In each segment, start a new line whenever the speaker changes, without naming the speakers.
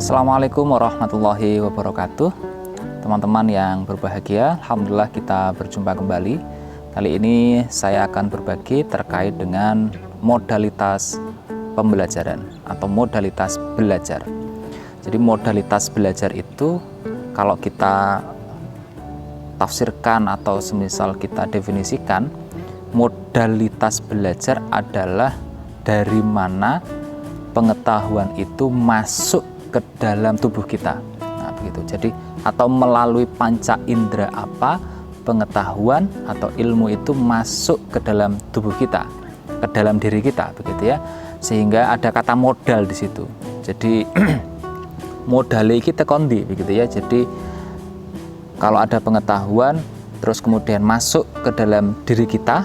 Assalamualaikum warahmatullahi wabarakatuh. Teman-teman yang berbahagia, alhamdulillah kita berjumpa kembali. Kali ini saya akan berbagi terkait dengan modalitas pembelajaran atau modalitas belajar. Jadi modalitas belajar itu kalau kita tafsirkan atau semisal kita definisikan, modalitas belajar adalah dari mana pengetahuan itu masuk ke dalam tubuh kita. Nah, begitu. Jadi atau melalui panca indera apa pengetahuan atau ilmu itu masuk ke dalam tubuh kita, ke dalam diri kita, begitu ya. Sehingga ada kata modal di situ. Jadi modale kita kondi, begitu ya. Jadi kalau ada pengetahuan terus kemudian masuk ke dalam diri kita,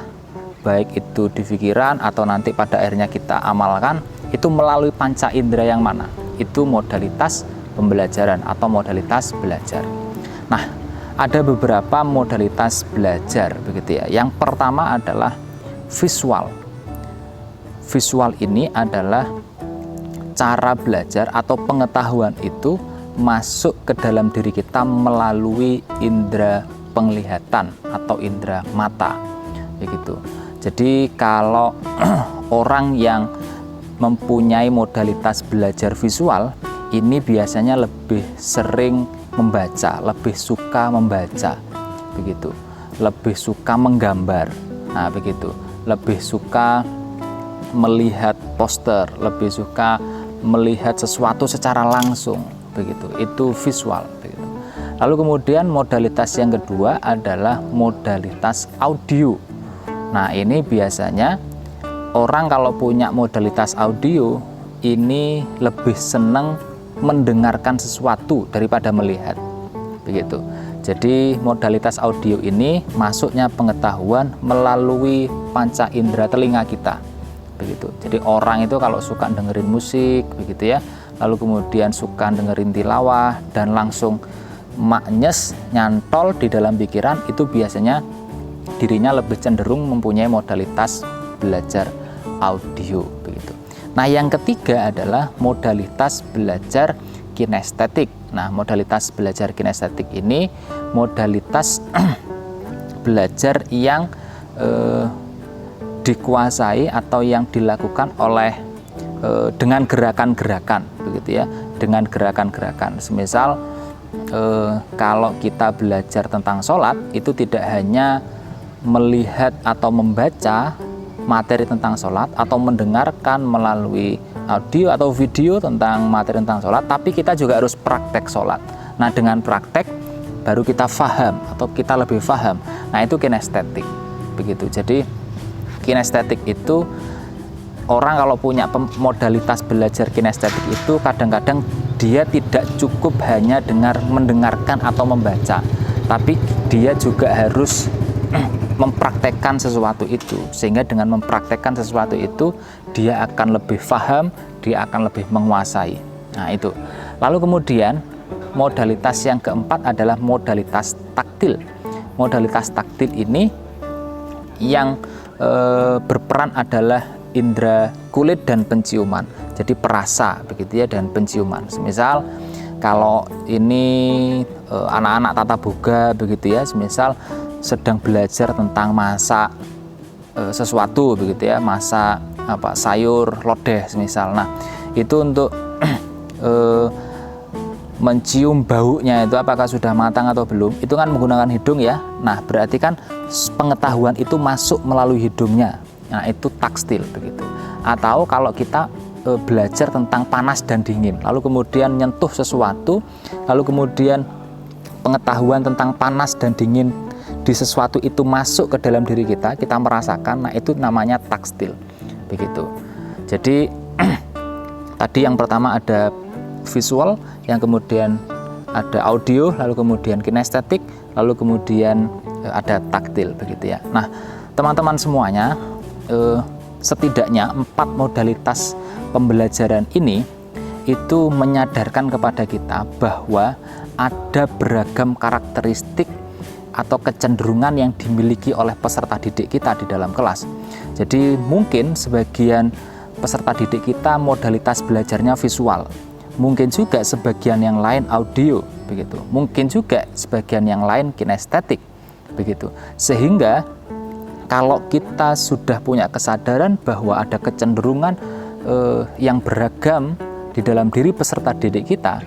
baik itu di pikiran atau nanti pada akhirnya kita amalkan, itu melalui panca indera yang mana? Itu modalitas pembelajaran atau modalitas belajar. Nah, ada beberapa modalitas belajar, begitu ya. Yang pertama adalah visual. Visual ini adalah cara belajar atau pengetahuan itu masuk ke dalam diri kita melalui indera penglihatan atau indera mata, begitu. Jadi kalau orang yang mempunyai modalitas belajar visual ini biasanya lebih sering membaca, lebih suka membaca, begitu. Lebih suka menggambar. Nah, begitu. Lebih suka melihat poster, lebih suka melihat sesuatu secara langsung, begitu. Itu visual, begitu. Lalu kemudian modalitas yang kedua adalah modalitas audio. Nah, ini biasanya orang kalau punya modalitas audio ini lebih senang mendengarkan sesuatu daripada melihat, begitu. Jadi modalitas audio ini masuknya pengetahuan melalui panca indera telinga kita, begitu. Jadi orang itu kalau suka dengerin musik, begitu ya, lalu kemudian suka dengerin tilawah dan langsung maknyes nyantol di dalam pikiran, itu biasanya dirinya lebih cenderung mempunyai modalitas belajar audio, begitu. Nah, yang ketiga adalah modalitas belajar kinestetik. Nah, modalitas belajar kinestetik ini modalitas belajar yang dikuasai atau yang dilakukan oleh dengan gerakan-gerakan, begitu ya, dengan gerakan-gerakan. Semisal kalau kita belajar tentang sholat itu tidak hanya melihat atau membaca materi tentang sholat atau mendengarkan melalui audio atau video tentang materi tentang sholat, tapi kita juga harus praktek sholat. Nah, dengan praktek baru kita faham atau kita lebih faham. Nah, itu kinestetik, begitu. Jadi kinestetik itu orang kalau punya modalitas belajar kinestetik itu kadang-kadang dia tidak cukup hanya mendengarkan atau membaca, tapi dia juga harus mempraktekkan sesuatu itu, sehingga dengan mempraktekkan sesuatu itu dia akan lebih paham, dia akan lebih menguasai. Nah, itu. Lalu kemudian modalitas yang keempat adalah modalitas taktil. Modalitas taktil ini yang berperan adalah indera kulit dan penciuman. Jadi perasa, begitu ya, dan penciuman. Semisal kalau ini anak-anak tata boga, begitu ya, semisal sedang belajar tentang masak sesuatu, begitu ya, masak sayur lodeh semisal. Nah, itu untuk mencium baunya itu apakah sudah matang atau belum, itu kan menggunakan hidung ya. Nah, berarti kan pengetahuan itu masuk melalui hidungnya. Nah, itu takstil, begitu. Atau kalau kita belajar tentang panas dan dingin, lalu kemudian nyentuh sesuatu, lalu kemudian pengetahuan tentang panas dan dingin di sesuatu itu masuk ke dalam diri kita, kita merasakan, nah itu namanya takstil, begitu. Jadi tadi yang pertama ada visual, yang kemudian ada audio, lalu kemudian kinestetik, lalu kemudian ada taktil, begitu ya. Nah, teman-teman semuanya, setidaknya 4 modalitas pembelajaran ini itu menyadarkan kepada kita bahwa ada beragam karakteristik atau kecenderungan yang dimiliki oleh peserta didik kita di dalam kelas. Jadi mungkin sebagian peserta didik kita modalitas belajarnya visual, mungkin juga sebagian yang lain audio, begitu. Mungkin juga sebagian yang lain kinestetik, begitu. Sehingga kalau kita sudah punya kesadaran bahwa ada kecenderungan yang beragam di dalam diri peserta didik kita,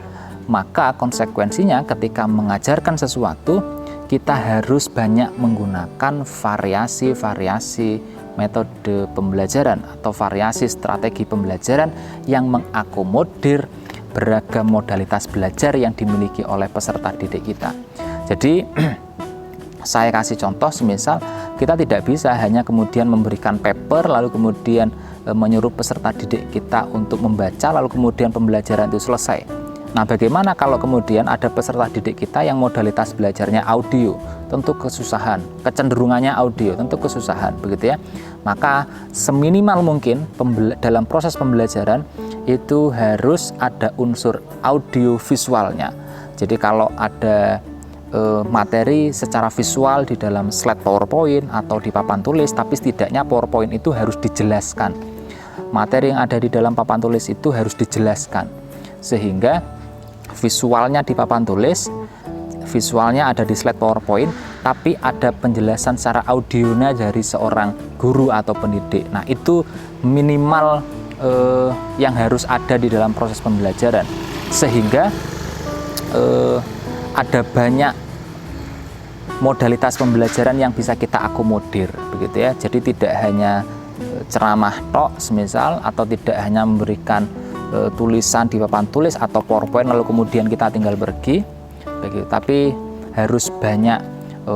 maka konsekuensinya ketika mengajarkan sesuatu, kita harus banyak menggunakan variasi-variasi metode pembelajaran atau variasi strategi pembelajaran yang mengakomodir beragam modalitas belajar yang dimiliki oleh peserta didik kita. Jadi saya kasih contoh, semisal kita tidak bisa hanya kemudian memberikan paper lalu kemudian menyuruh peserta didik kita untuk membaca lalu kemudian pembelajaran itu selesai. Nah, bagaimana kalau kemudian ada peserta didik kita yang modalitas belajarnya audio? Tentu kesusahan, kecenderungannya audio, tentu kesusahan, begitu ya. Maka seminimal mungkin dalam proses pembelajaran itu harus ada unsur audio visualnya. Jadi kalau ada materi secara visual di dalam slide PowerPoint atau di papan tulis, tapi setidaknya PowerPoint itu harus dijelaskan. Materi yang ada di dalam papan tulis itu harus dijelaskan, sehingga visualnya di papan tulis, visualnya ada di slide PowerPoint, tapi ada penjelasan secara audionya dari seorang guru atau pendidik. Nah, itu minimal yang harus ada di dalam proses pembelajaran, sehingga ada banyak modalitas pembelajaran yang bisa kita akomodir, begitu ya. Jadi tidak hanya ceramah tok semisal, atau tidak hanya memberikan tulisan di papan tulis atau PowerPoint lalu kemudian kita tinggal pergi, begitu. Tapi harus banyak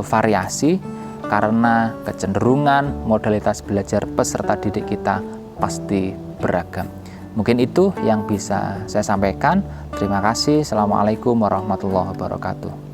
variasi, karena kecenderungan modalitas belajar peserta didik kita pasti beragam. Mungkin itu yang bisa saya sampaikan. Terima kasih. Assalamualaikum warahmatullahi wabarakatuh.